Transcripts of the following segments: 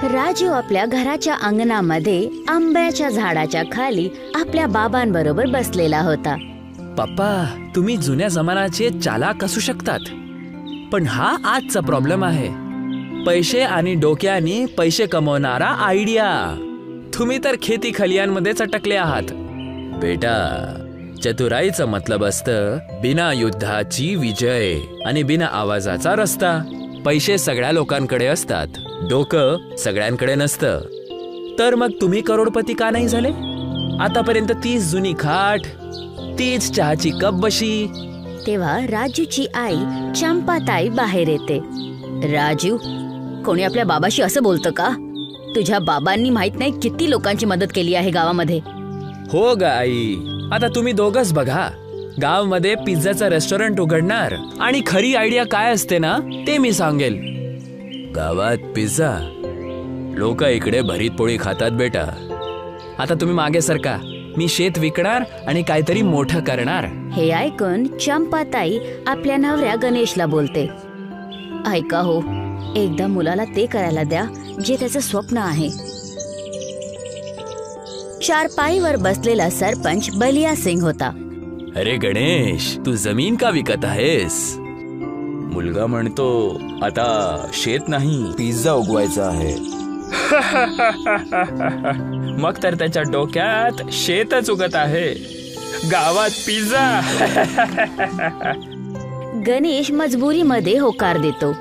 राजू आपल्या घराच्या अंगणामध्ये आंब्याच्या झाडाच्या खाली आपल्या बाबांबरोबर बसलेला होता. पप्पा, तुम्ही जुन्या जमान्याचे चालाक असू शकतात, पण हा आजचा प्रॉब्लेम आहे. पैसे आणि डोक्याने पैसे कमवणारा आयडिया. तुम्ही तर खेती खलियांमध्येच अटकले आहात. बेटा, चतुराईचं मतलब असतं बिना युद्धाची विजय आणि बिना आवाजाचा रस्ता. पैसे सगळ्या लोकांकडे असतात, डोकं सगळ्यांकडे नसतं. तर मग तुम्ही करोडपती का नाही झाले? आतापर्यंत 30 जुनी खाट, 30 चहाची कप बशी. तेव्हा राजूची आई चंपाताई बाहेर येते. राजू, कोणी आपल्या बाबाशी असं बोलतं का? तुझ्या बाबांनी माहित नाही किती लोकांची मदत केली आहे गावामध्ये. हो ग आई, आता तुम्ही दोघंच बघा. गावामध्ये पिझ्झाचं रेस्टॉरंट उघडणार आणि खरी आयडिया काय असते ना ते मी सांगेल. गावात पिझ्झा, लोक इकडे भरीत पोळी खातात बेटा. आता तुम्ही मागे सरका, मी शेत विकणार आणि काहीतरी मोठं करणार. हे ऐकून चंपाताई आपल्या नवऱ्या गणेशला बोलते, ऐका हो, एकदा मुलाला ते करायला द्या जे त्याचं स्वप्न आहे. चारपाईवर बसलेला सरपंच बलिया सिंग होता. अरे गणेश, तू जमीन का विकत आहेस? मुलगा म्हणतो आता शेत नाही, पिझ्झा उगवायचा आहे. मग तर त्याच्या डोक्यात शेतच उगत आहे, गावात पिझ्झा. गणेश मजबुरीमध्ये होकार देतो.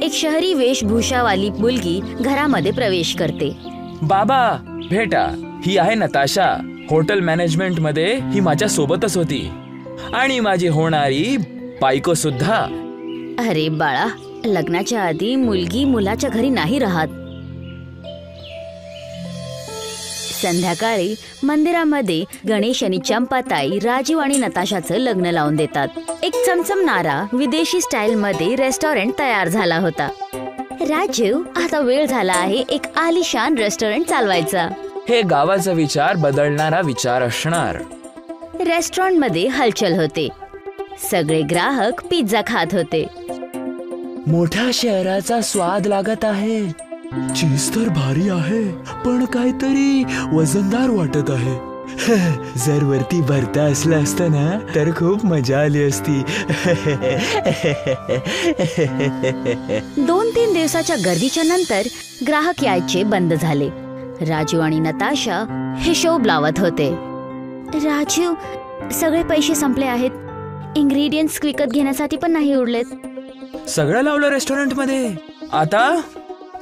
एक शहरी वेशभूषावाली मुलगी घरामध्ये प्रवेश करते. बाबा भेटा, ही आहे नताशा. हॉटेल मॅनेजमेंट मध्ये ही माझ्या सोबतच होती आणि माझी होणारी बायको सुद्धा. अरे बाळा, लग्नाच्या आधी मुलगी मुलाच्या घरी नाही राहत. संध्याकाळी मंदिरामध्ये गणेश आणि चंपाताई राजू आणि नताशाचं लग्न लावून देतात. एक चमचमणारा विदेशी स्टाईल मध्ये रेस्टॉरंट तयार झाला होता. राजू, आता वेळ झाला आहे एक आलिशान रेस्टॉरंट चालवायचा. हे गावाचा विचार बदलणारा विचार असणार. रेस्टॉरंट मध्ये हलचल होते. सगळे ग्राहक पिझ्झा खात होते. मोठ्या शहराचा स्वाद लागत आहे. चीज तर भारी आहे, पण काहीतरी वजनदार वाटत आहे. जर वरती भरता असलं असतं ना तर खूप मजा आली असती. 2-3 दिवसाच्या गर्दीच्या नंतर ग्राहक यायचे बंद झाले. राजू आणि नताशा हिशोब लावत होते. राजू, सगळे पैसे संपले आहेत. इंग्रेडियंट्स विकत घेण्यासाठी पण नाही उरलेत. सगळं लावलं रेस्टॉरंट मध्ये. आता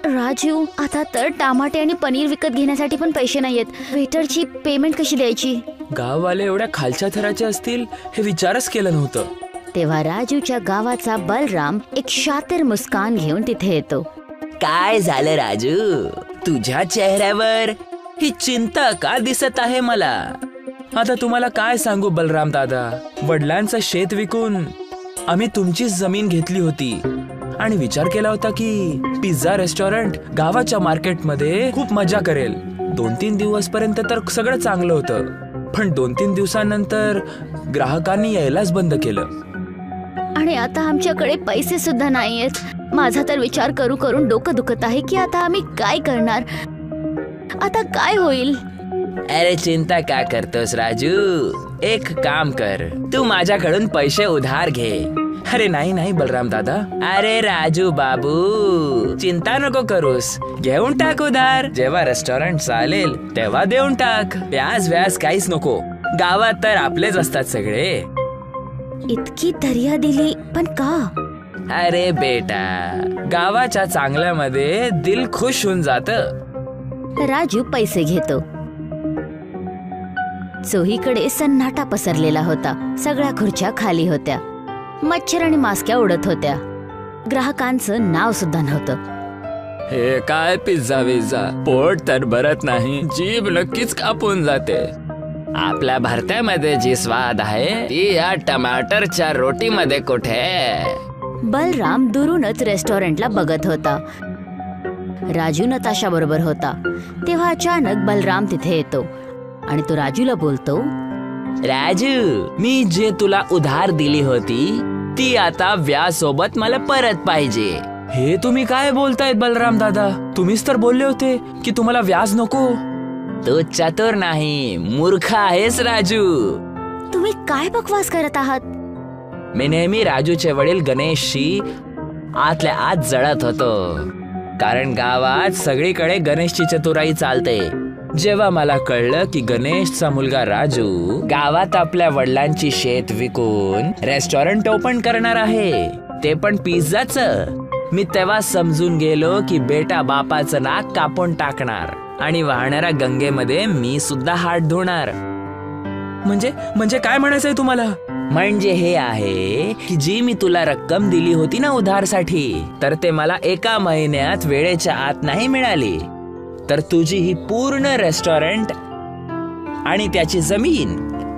राजू, आता तर टमाटे आणि पनीर विकत घेण्यासाठी पण पैसे नाहीयेत. वेटरची पेमेंट कशी द्यायची? गाववाले एवढ्या खालच्या थराचे असतील हे विचारच केलं नव्हतं. तेव्हा राजूच्या गावाचा बलराम एक शातिर मुस्कान घेऊन तिथे येतो. काय झालं राजू, तुझ्या चेहऱ्यावर ही चिंता का दिसत आहे मला? आता तुम्हाला काय सांगू बलराम दादा, वडिलांचं शेत विकून आम्ही तुमचीच जमीन घेतली होती आणि विचार केला होता की पिझ्झा रेस्टॉरंट गावाच्या मार्केटमध्ये खूप मजा करेल. 2-3 दिवस पर्यंत तर सगळं चांगलं होतं, पण 2-3 दिवसांनंतर ग्राहकांनी यायलाच बंद केलं. आणि आता आमच्याकडे पैसे सुद्धा नाहीयेत. माझा तर विचार करून डोकं दुखत आहे की आता आम्ही काय करणार, आता काय होईल? अरे चिंता का करतोस राजू, एक काम कर, तू माझ्याकडून पैसे उधार घे. अरे नाही बलराम दादा, अरे राजू बाबू, चिंता नको करूस, घेऊन टाक उधार. जेव्हा रेस्टॉरंट चालेल तेव्हा देऊन टाक. व्याज काहीच नको, गावात तर आपलेच असतात सगळे. इतकी दर्या दिली पण का? अरे बेटा, गावाच्या चांगल्यामध्ये दिल खुश होऊन जातं. राजू पैसे घेतो. चोहीकडे सन्नाटा पसरलेला होता. सगळ्या खुर्च्या खाली होत्या. मच्छर आणि मास्क्या उडत होत्या. ग्राहकांचं नाव सुद्धा नव्हतं. हे काय पिझ्झा विझ्झा, पोट तर भरत नाही, जीभ नक्कीच कापून जाते. आपल्या भरत्यामध्ये जी स्वाद आहे ती या टमाटरच्या रोटीमध्ये कुठे? बलराम दुरूनच रेस्टॉरंटला बघत होता. राजू नताशा बरोबर होता. तेव्हा अचानक बलराम तिथे येतो आणि तो राजूला बोलतो, राजू, मी जे तुला उधार दिली होती ती आता व्याज सोबत मला परत पाहिजे. हे तुम्ही काय बोलतायत बलराम दादा? तुम्हीच तर बोलले होते की तुम्हाला व्याज नको. तू चतुर नाही, मूर्ख आहेस राजू. तुम्ही काय बकवास करत आहात? मी नेहमी राजूचे वडील गणेशशी आतल्या आत जळत होतो, कारण गावात सगळीकडे गणेशची चतुराई चालते. जेव्हा मला कळलं की गणेशचा मुलगा राजू गावात आपल्या वडिलांची शेत विकून रेस्टॉरंट ओपन करणार आहे, ते पण पिझ्झाचं, मी तेव्हा समजून गेलो की बेटा बापाचं नाक कापून टाकणार आणि वाहणाऱ्या गंगेमध्ये मी सुद्धा हात धुणार. म्हणजे काय म्हणायचंय तुम्हाला? म्हणजे हे आहे की जी मी तुला रक्कम दिली होती ना उधारसाठी, तर ते मला एका महिन्यात वेळेच्या आत नाही मिळाली, तर तुझी ही पूर्ण रेस्टॉरंट आणि त्याची जमीन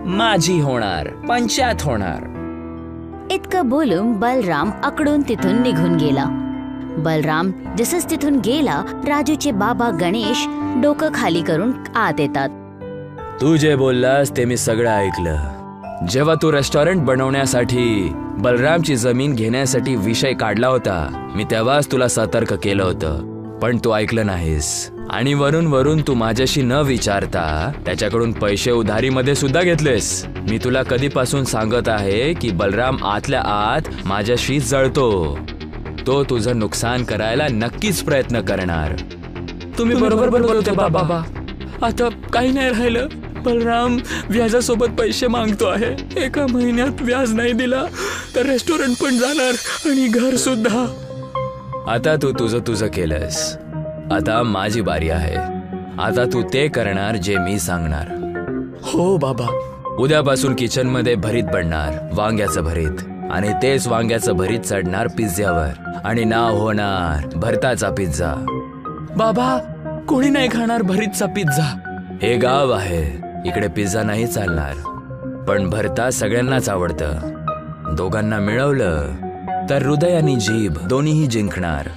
माझी होणार, पंचायत होणार. इतकं बोलून बलराम आकडून तिथून निघून गेला. बलराम जसंच तिथून गेला, राजूचे बाबा गणेश डोकं खाली करून आत येतात. तू जे बोललास ते मी सगळं ऐकलं. जेव्हा तू रेस्टॉरंट बनवण्यासाठी बलरामची जमीन घेण्यासाठी विषय काढला होता, मी तेव्हाच तुला सतर्क केलं होतं, पण तू ऐकलं नाहीस. आणि वरून तू माझ्याशी न विचारता त्याच्याकडून पैसे उधारीमध्ये सुद्धा घेतलेस. मी तुला कधीपासून सांगत आहे की बलराम आतल्या आत माझ्याशी जळतो. तो तुझं नुकसान करायला नक्कीच प्रयत्न करणार. तुम्ही बरोबर बोलत होते बाबा. आता काही नाही राहिलं. बलराम व्याजासोबत पैसे मागतो आहे. एका महिन्यात व्याज नाही दिला तर रेस्टॉरंट पण जाणार आणि घर सुद्धा. आता तू तुझं केलंस, आता माझी बारी आहे. आता तू ते करणार जे मी सांगणार. हो बाबा. उद्यापासून किचन मध्ये भरीत बनणार, वांग्याचं भरीत, आणि तेच वांग्याचं भरीत चढणार पिझ्झ्यावर आणि नाव होणार भरताचा पिझ्झा. बाबा, कोणी नाही खाणार भरीतचा पिझ्झा. हे गाव आहे, इकडे पिझ्झा नाही चालणार, पण भरता सगळ्यांनाच आवडतं. दोघांना मिळवलं तर हृदय आणि जीभ दोन्हीही जिंकणार.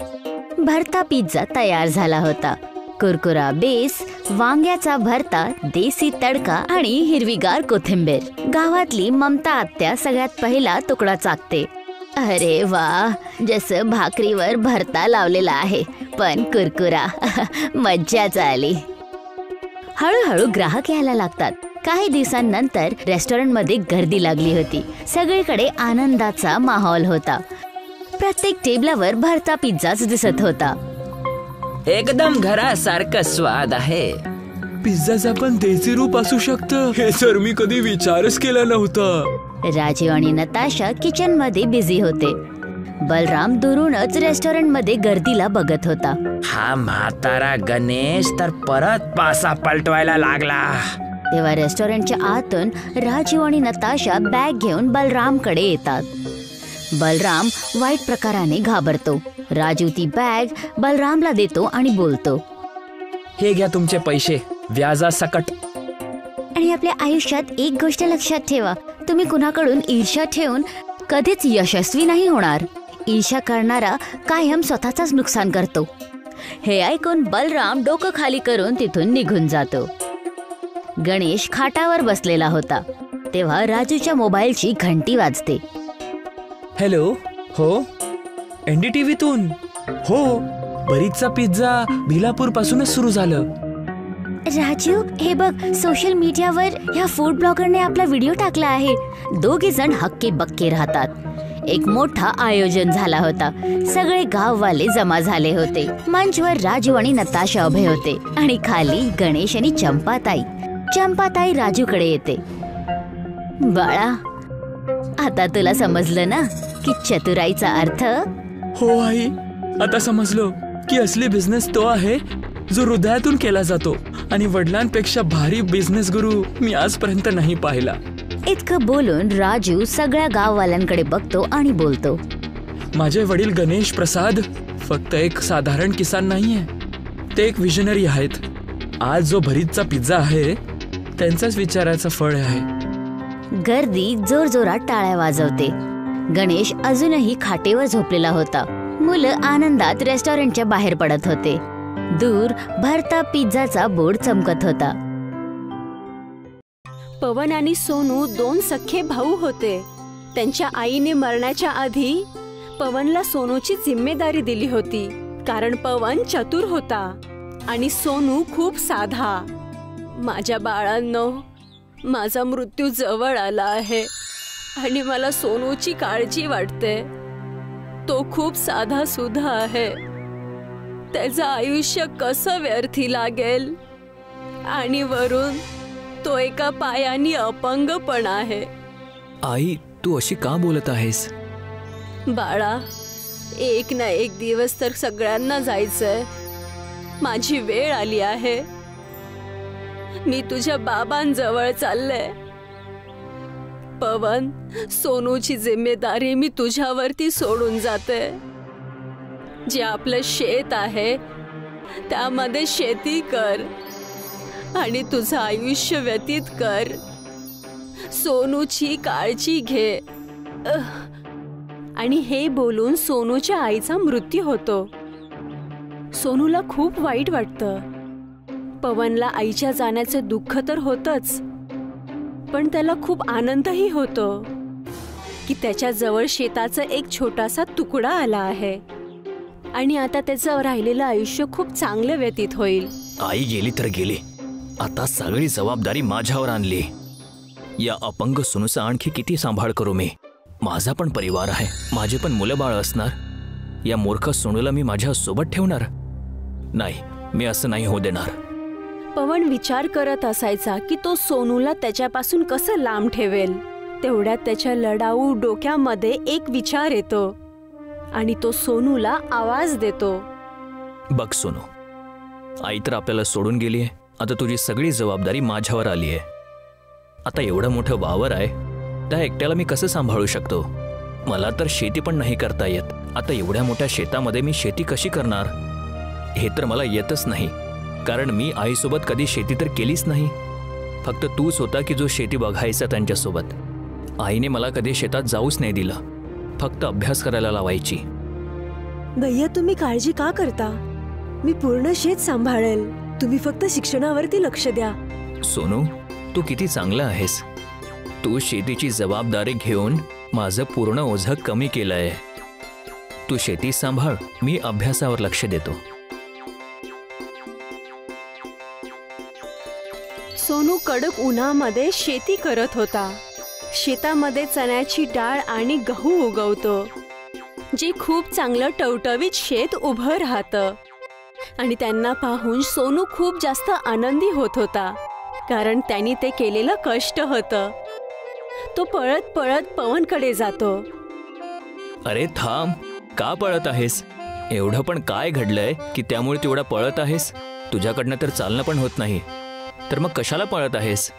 भरता पिझ्झा तयार झाला होता. कुरकुरा बेस, वांग्याचा भरता, देसी तडका आणि हिरवीगार कोथिंबीर. गावातली ममता आत्या सगळ्यात पहिला तुकडा चाकते. अरे वा, जसं भाकरीवर भरता लावलेला आहे, पण कुरकुरा. मज्जाच आली. हळूहळू ग्राहक यायला लागतात. काही दिवसांनंतर रेस्टॉरंटमध्ये गर्दी लागली होती. सगळीकडे आनंदाचा माहोल होता. प्रत्येक टेबलावर भरता पिझ्झाच दिसत होता. एकदम घरासारखं स्वाद आहे. पिझ्झाचा पण देसी रूप असू शकतं, हे सर मी कधी विचारच केला नव्हता. राजू आणि नताशा किचन मध्ये बिझी होते. बलराम दुरूनच रेस्टॉरंट मध्ये गर्दीला बघत होता. हा म्हातारा गणेश तर परत पासा पलटवायला लागला. तेव्हा रेस्टॉरंटच्या आतून राजू आणि नताशा बॅग घेऊन बलरामकडे येतात. बलराम वाईट प्रकाराने घाबरतो. राजू ती बॅग बलरामला देतो आणि बोलतो, हे घ्या तुमचे पैसे व्याजासकट. आणि आपल्या आयुष्यात एक गोष्ट लक्षात ठेवा, तुम्ही कुणाकडून ईर्ष्या ठेवून कधीच यशस्वी नाही होणार. ईर्ष्या करणारा कायम स्वतःचाच नुकसान करतो. हे ऐकून बलराम डोकं खाली करून तिथून निघून जातो. गणेश खाटावर बसलेला होता. तेव्हा राजूच्या मोबाईलची घंटी वाजते. हॅलो. हो, NDTVतून. हो, भरीतचा पिझ्झा भिलापूर पासूनच सुरू झालं. राजू, हे बघ, सोशल मीडियावर ह्या फूड ब्लॉगरने आपला व्हिडिओ टाकला आहे. दोघे जण हक्के बक्के राहतात. एक मोठा आयोजन झाला होता. सगळे गाववाले जमा झाले होते. मंचवर राजू आणि नताशा उभे होते आणि खाली गणेश आणि चंपाताई. चंपाताई राजूकडे येते. बाळा, आता तुला समजलं ना की चतुराईचा अर्थ? हो आई, आता समजलो की असली बिझनेस तो आहे जो हृदयातून केला जातो, आणि वडिलांपेक्षा भारी बिझनेस गुरु मी आजपर्यंत नाही पाहिला. इतकं बोलून राजू सगळ्या गाववाल्यांकडे बघतो आणि बोलतो, माझे वडील गणेश प्रसाद फक्त एक साधारण किसान नाहीये, ते एक विजनरी आहेत. आज जो भरीतचा पिझ्झा आहे त्यांचाच विचाराचं फळ आहे. गर्दी जोरजोरात टाळ्या वाजवते. गणेश अजूनही खाटेवर झोपलेला होता. मुलं आनंदात रेस्टॉरंटच्या बाहेर पडत होते. दूर भरता पिझ्झाचा बोर्ड चमकत होता. पवन आणि सोनू 2 सख्खे भाऊ होते. त्यांच्या आईने मरण्याच्या आधी पवनला सोनूची जिम्मेदारी दिली होती, कारण पवन चतुर होता आणि सोनू खूप साधा. माझ्या बाळांनो, माझा मृत्यू जवळ आला आहे आणि मला सोनूची काळजी वाटते. तो खूप साधा सुद्धा आहे. त्याचं आयुष्य कसं व्यर्थी लागेल आणि वरून तो एका पायाने अपंग पण आहे. आई, तू अशी का बोलत आहेस? बाळा, एक ना एक दिवस तर सगळ्यांना जायचंय. माझी वेळ आली आहे. मी तुझ्या बाबांजवळ चालले. पवन, सोनूची जिम्मेदारी मी तुझ्यावरती सोडून जाते. जे आपलं शेत आहे त्यामध्ये शेती कर आणि तुझं आयुष्य व्यतीत कर. सोनूची काळजी घे. आणि हे बोलून सोनूच्या आईचा मृत्यू होतो. सोनूला खूप वाईट वाटतं. पवनला आईच्या जाण्याचं दुःख तर होतच, पण त्याला खूप आनंदही होतो की त्याच्या जवळ शेताचा एक छोटासा तुकडा आला आहे आणि आता त्याचं राहिलेलं आयुष्य खूप चांगलं व्यतीत होईल. आई गेली तर गेली, आता सगळी जबाबदारी माझ्यावर आणली. या अपंग सुनूचा आणखी किती सांभाळ करू मी? माझा पण परिवार आहे, माझे पण मुलं बाळ असणार. या मूर्ख सोनूला मी माझ्या सोबत ठेवणार नाही. मी असं नाही होऊ देणार. पवन विचार करत असायचा की तो सोनूला त्याच्यापासून कसं लांब ठेवेल. तेवढ्यात त्याच्या लढाऊ डोक्यामध्ये एक विचार येतो आणि तो सोनूला आवाज देतो. बघ सोनू, आई तर आपल्याला सोडून गेली आहे. आता तुझी सगळी जबाबदारी माझ्यावर आली आहे. आता एवढं मोठं वावर आहे, त्या एकट्याला मी कसं सांभाळू शकतो? मला तर शेती पण नाही करता येत. आता एवढ्या मोठ्या शेतामध्ये मी शेती कशी करणार? हे तर मला येतच नाही, कारण मी आईसोबत कधी शेती तर केलीच नाही. फक्त तूच होता की जो शेती बघायचा त्यांच्यासोबत. आईने मला कधी शेतात जाऊच नाही दिलं, फक्त अभ्यास करायला लावायची. भैया, तुम्ही काळजी का करता? मी पूर्ण शेत सांभाळेल. तुम्ही फक्त शिक्षणावरती लक्ष द्या. सोनू, तू किती चांगला आहेस. तू शेतीची जबाबदारी घेऊन माझं पूर्ण ओझं कमी केलंय. तू शेती सांभाळ, मी अभ्यासावर लक्ष देतो. सोनू कडक उन्हामध्ये शेती करत होता. शेतामध्ये चण्याची डाळ आणि गहू उगवतो, जे खूप चांगलं टवटवीत शेत उभं राहतं. आणि त्यांना पाहून सोनू खूप जास्त आनंदी होत होता, कारण त्यांनी ते केलेलं कष्ट होतं. तो पळत पळत पवनकडे जातो. अरे थांब, का पळत आहेस? एवढं पण काय घडलंय की त्यामुळे तू एवढा पळत आहेस? तुझ्याकडनं तर चालणं पण होत नाही, तर मग कशाला पळत आहेस?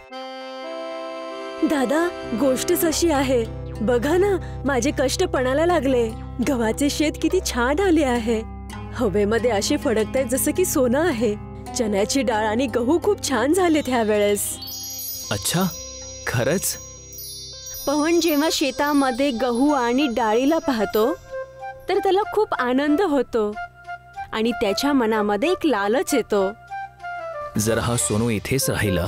दादा, गोष्टच अशी आहे. बघा ना, माझे कष्ट पणाला लागले. गव्हाचे शेत किती छान आले आहे. हवेमध्ये असे फडकतायत जसं की सोनं आहे. चण्याची डाळ आणि गहू खूप छान झालेत ह्या वेळेस. अच्छा, खरंच? पवन जेव्हा शेतामध्ये गहू आणि डाळीला पाहतो तर त्याला खूप आनंद होतो आणि त्याच्या मनामध्ये एक लालच येतो. जर हा सोनू इथेच राहिला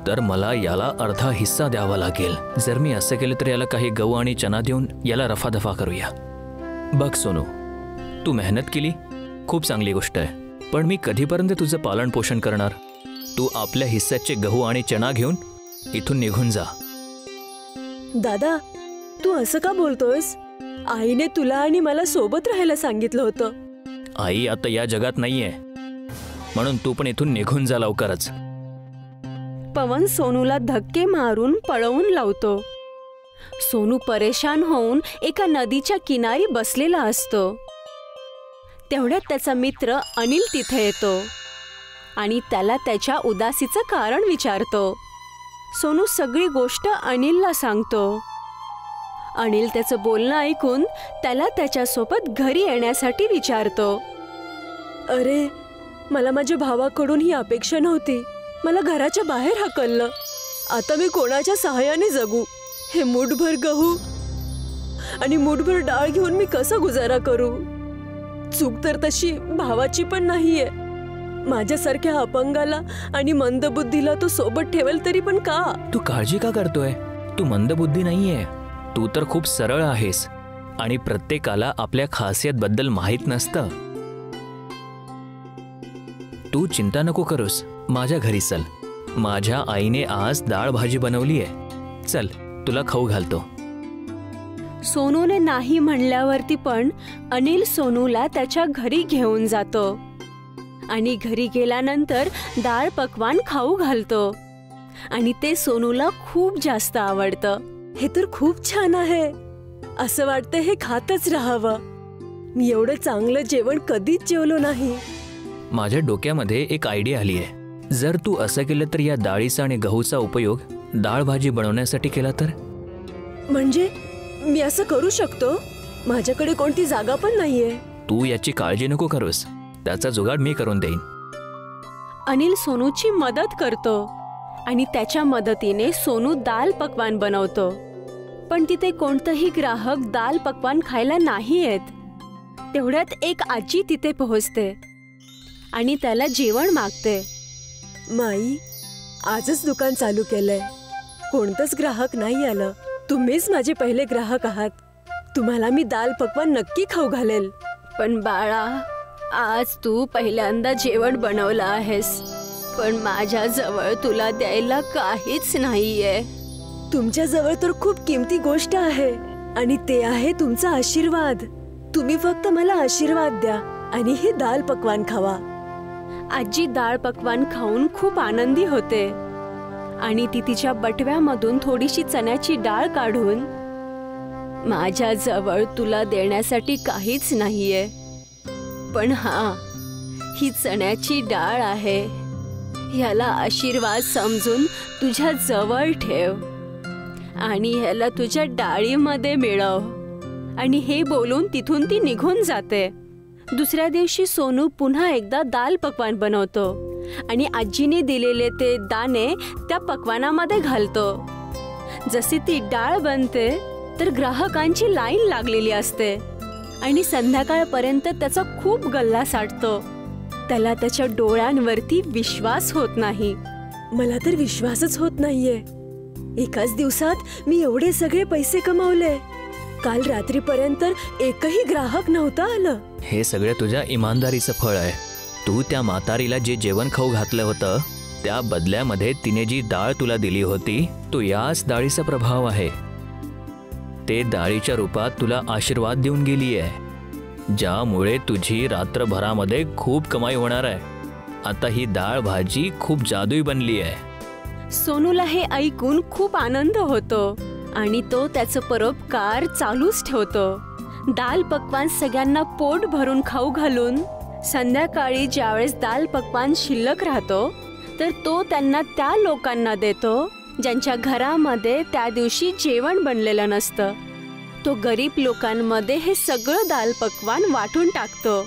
तर मला याला अर्धा हिस्सा द्यावा लागेल. जर मी असं केलं तर याला काही गहू आणि चना देऊन याला रफादफा करूया. बघ सोनू, तू मेहनत केली, खूप चांगली गोष्ट आहे, पण मी कधीपर्यंत तुझं पालन पोषण करणार? तू आपल्या हिस्स्याचे गहू आणि चना घेऊन इथून निघून जा. दादा, तू असं का बोलतोयस? आईने तुला आणि मला सोबत राहायला सांगितलं होतं. आई आता या जगात नाहीये, म्हणून तू पण इथून निघून जा लवकरच. पवन सोनूला धक्के मारून पळवून लावतो. सोनू परेशान होऊन एका नदीच्या किनारी बसलेला असतो. तेवढ्यात त्याचा मित्र अनिल तिथे येतो आणि त्याला त्याच्या उदासीचं कारण विचारतो. सोनू सगळी गोष्ट अनिलला सांगतो. अनिल त्याचं बोलणं ऐकून त्याला त्याच्यासोबत घरी येण्यासाठी विचारतो. अरे, मला माझ्या भावाकडून ही अपेक्षा नव्हती. मला घराच्या बाहेर हाकललं. आता मी कोणाच्या सहाय्याने जगू? हे मूठभर गहू आणि मूठभर डाळ घेऊन मी कसा गुजारा करू? चूक तर तशी भावाची पण नाहीये. माझ्यासारख्या अपंगाला आणि मंदबुद्धीला तो सोबत ठेवेल तरी पण का? तू काळजी का करतोय? तू मंदबुद्धी नाहीये, तू तर खूप सरळ आहेस आणि प्रत्येकाला आपल्या खासियत बद्दल माहित नसतं. तू चिंता नको करूस, माझ्या घरी चल. माझ्या आईने आज डाळ भाजी बनवली आहे. चल, तुला खाऊ घालतो. सोनूने नाही म्हणल्यावरती पण अनिल सोनूला त्याच्या घरी घेऊन जातो आणि घरी गेल्यानंतर डाळ पक्वान खाऊ घालतो आणि ते सोनूला खूप जास्त आवडतं. हे तर खूप छान आहे. असं वाटतं हे खातच राहावं. मी एवढं चांगलं जेवण कधीच जेवलो नाही. माझ्या डोक्यामध्ये एक आयडिया आली आहे. जर तू असं केलं तर या डाळीचा आणि गहूचा उपयोग डाळ भाजी बनवण्यासाठी केला तर? म्हणजे मी असं करू शकतो? माझ्याकडे कोणती जागा पण नाहीये. तू याची काळजी नको करूस, त्याचा जुगाड मी करून देईन. अनिल सोनूची मदत करतो आणि त्याच्या मदतीने सोनू दाल पक्वान बनवतो. पण तिथे कोणतंही ग्राहक दाल पक्वान खायला नाही येत. तेवढ्यात एक आजी तिथे पोहोचते आणि त्याला जेवण मागते. माई, आजच दुकान चालू केलंय. कोणतंच ग्राहक नाही आलं. तुम्हीच माझे पहिले ग्राहक आहात. तुम्हाला मी दाल पक्वान नक्की खाऊ घालेल. पण बाळा, आज तू पहिल्यांदा जेवण बनवलं आहेस, पण माझ्या जवळ तुला द्यायला काहीच नाहीये. तुमच्या जवळ तर खूप किमती गोष्ट आहे आणि ते आहे तुमचा आशीर्वाद. तुम्ही फक्त मला आशीर्वाद द्या आणि हे दाल पक्वान खावा. आजी डाळ पक्वान खाऊन खूप आनंदी होते आणि ती तिच्या बटव्यामधून थोडीशी चण्याची डाळ काढून, माझ्या जवळ तुला देण्यासाठी काहीच नाहीये, पण हा, ही चण्याची डाळ आहे. ह्याला आशीर्वाद समजून तुझ्या जवळ ठेव आणि ह्याला तुझ्या डाळीमध्ये मिळव. आणि हे बोलून तिथून ती निघून जाते. दुसऱ्या दिवशी सोनू पुन्हा एकदा दाल पक्वान बनवतो आणि आजीने दिलेले ते दाणे त्या पक्वानामध्ये घालतो. जशी ती डाळ बनते तर ग्राहकांची लाईन लागलेली असते आणि संध्याकाळपर्यंत त्याचा खूप गल्ला साठतो. त्याला त्याच्या डोळ्यांवरती विश्वास होत नाही. मला तर विश्वासच होत नाहीये. एकाच दिवसात मी एवढे सगळे पैसे कमावले. काल रात्रीपर्यंत एकही ग्राहक नव्हता आलं. हे सगळं तुझ्या इमानदारीचं फळ आहे. तू त्या म्हातारीला जे जेवण खाऊ घातलं होतं त्या बदल्यामध्ये तिने जी डाळ तुला दिली होती, तो याच डाळीचा प्रभाव आहे. ते डाळीच्या रूपात तुला आशीर्वाद देऊन गेली आहे, ज्यामुळे तुझी रात्रभरामध्ये खूप कमाई होणार आहे. आता ही डाळ भाजी खूप जादुई बनली आहे. सोनूला हे ऐकून खूप आनंद होतो आणि तो त्याचं परोपकार चालूच ठेवतो. दाल पक्वान सगळ्यांना पोट भरून खाऊ घालून संध्याकाळी ज्यावेळेस दाल पक्वान शिल्लक राहतो तर तो त्यांना त्या लोकांना देतो ज्यांच्या घरामध्ये त्या दिवशी जेवण बनलेलं नसतं. तो गरीब लोकांमध्ये हे सगळं दाल पक्वान वाटून टाकतो.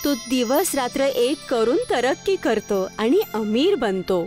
तो दिवस रात्र एक करून तरक्की करतो आणि अमीर बनतो.